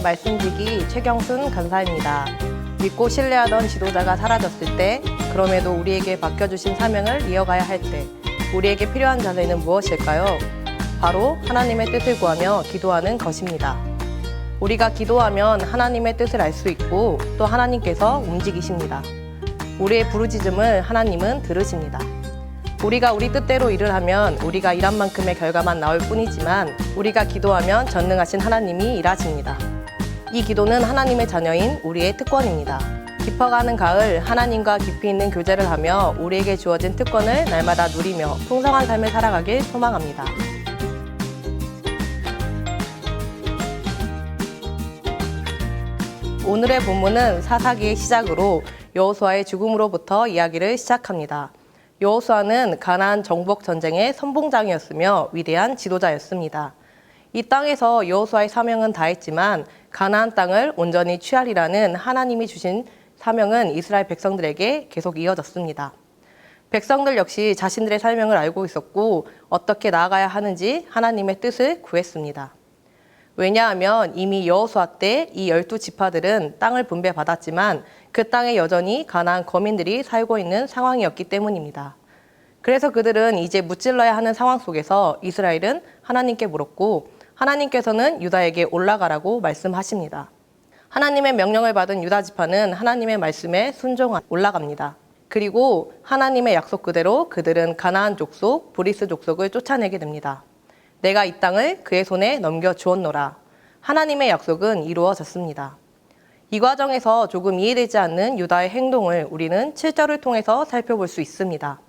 말씀지기 최경순 간사입니다. 믿고 신뢰하던 지도자가 사라졌을 때, 그럼에도 우리에게 맡겨주신 사명을 이어가야 할 때, 우리에게 필요한 자세는 무엇일까요? 바로 하나님의 뜻을 구하며 기도하는 것입니다. 우리가 기도하면 하나님의 뜻을 알 수 있고 또 하나님께서 움직이십니다. 우리의 부르짖음을 하나님은 들으십니다. 우리가 우리 뜻대로 일을 하면 우리가 일한 만큼의 결과만 나올 뿐이지만 우리가 기도하면 전능하신 하나님이 일하십니다. 이 기도는 하나님의 자녀인 우리의 특권입니다. 깊어가는 가을, 하나님과 깊이 있는 교제를 하며 우리에게 주어진 특권을 날마다 누리며 풍성한 삶을 살아가길 소망합니다. 오늘의 본문은 사사기의 시작으로 여호수아의 죽음으로부터 이야기를 시작합니다. 여호수아는 가나안 정복 전쟁의 선봉장이었으며 위대한 지도자였습니다. 이 땅에서 여호수아의 사명은 다했지만 가나안 땅을 온전히 취하리라는 하나님이 주신 사명은 이스라엘 백성들에게 계속 이어졌습니다. 백성들 역시 자신들의 사명을 알고 있었고 어떻게 나아가야 하는지 하나님의 뜻을 구했습니다. 왜냐하면 이미 여호수아 때 이 12지파들은 땅을 분배받았지만 그 땅에 여전히 가나안 거민들이 살고 있는 상황이었기 때문입니다. 그래서 그들은 이제 무찔러야 하는 상황 속에서 이스라엘은 하나님께 물었고 하나님께서는 유다에게 올라가라고 말씀하십니다. 하나님의 명령을 받은 유다 지파는 하나님의 말씀에 순종하여 올라갑니다. 그리고 하나님의 약속 그대로 그들은 가나안 족속, 브리스 족속을 쫓아내게 됩니다. 내가 이 땅을 그의 손에 넘겨주었노라. 하나님의 약속은 이루어졌습니다. 이 과정에서 조금 이해되지 않는 유다의 행동을 우리는 7절을 통해서 살펴볼 수 있습니다.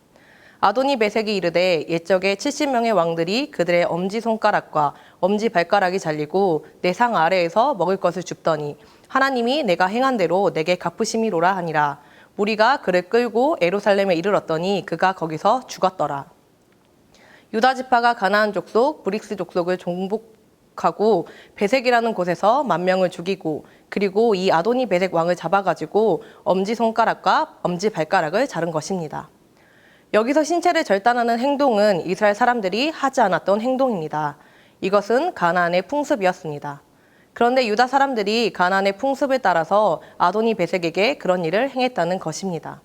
아도니 베색이 이르되 옛적에 70명의 왕들이 그들의 엄지손가락과 엄지발가락이 잘리고 내 상 아래에서 먹을 것을 줍더니 하나님이 내가 행한 대로 내게 갚으심이로라 하니라. 무리가 그를 끌고 예루살렘에 이르렀더니 그가 거기서 죽었더라. 유다 지파가 가나안 족속, 브릭스 족속을 정복하고 베색이라는 곳에서 10,000명을 죽이고 그리고 이 아도니 베색 왕을 잡아가지고 엄지손가락과 엄지발가락을 자른 것입니다. 여기서 신체를 절단하는 행동은 이스라엘 사람들이 하지 않았던 행동입니다. 이것은 가나안의 풍습이었습니다. 그런데 유다 사람들이 가나안의 풍습을 따라서 아도니 베색에게 그런 일을 행했다는 것입니다.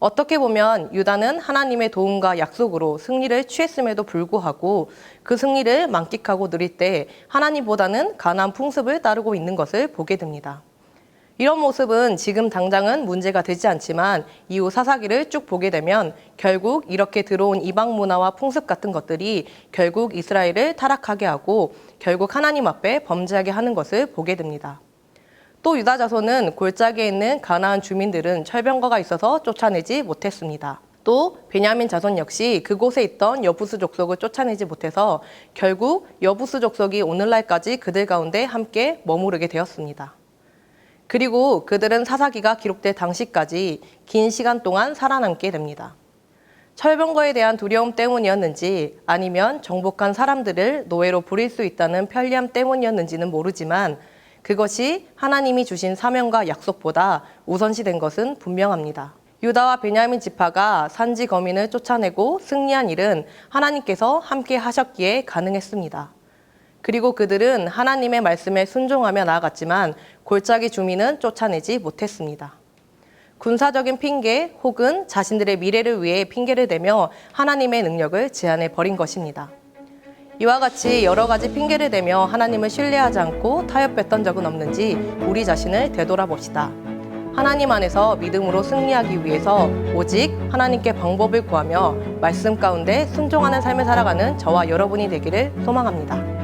어떻게 보면 유다는 하나님의 도움과 약속으로 승리를 취했음에도 불구하고 그 승리를 만끽하고 누릴 때 하나님보다는 가나안 풍습을 따르고 있는 것을 보게 됩니다. 이런 모습은 지금 당장은 문제가 되지 않지만 이후 사사기를 쭉 보게 되면 결국 이렇게 들어온 이방 문화와 풍습 같은 것들이 결국 이스라엘을 타락하게 하고 결국 하나님 앞에 범죄하게 하는 것을 보게 됩니다. 또 유다 자손은 골짜기에 있는 가나안 주민들은 철병거가 있어서 쫓아내지 못했습니다. 또 베냐민 자손 역시 그곳에 있던 여부스 족속을 쫓아내지 못해서 결국 여부스 족속이 오늘날까지 그들 가운데 함께 머무르게 되었습니다. 그리고 그들은 사사기가 기록될 당시까지 긴 시간 동안 살아남게 됩니다. 철병거에 대한 두려움 때문이었는지 아니면 정복한 사람들을 노예로 부릴 수 있다는 편리함 때문이었는지는 모르지만 그것이 하나님이 주신 사명과 약속보다 우선시된 것은 분명합니다. 유다와 베냐민 지파가 산지 거민을 쫓아내고 승리한 일은 하나님께서 함께 하셨기에 가능했습니다. 그리고 그들은 하나님의 말씀에 순종하며 나아갔지만 골짜기 주민은 쫓아내지 못했습니다. 군사적인 핑계 혹은 자신들의 미래를 위해 핑계를 대며 하나님의 능력을 제한해 버린 것입니다. 이와 같이 여러 가지 핑계를 대며 하나님을 신뢰하지 않고 타협했던 적은 없는지 우리 자신을 되돌아봅시다. 하나님 안에서 믿음으로 승리하기 위해서 오직 하나님께 방법을 구하며 말씀 가운데 순종하는 삶을 살아가는 저와 여러분이 되기를 소망합니다.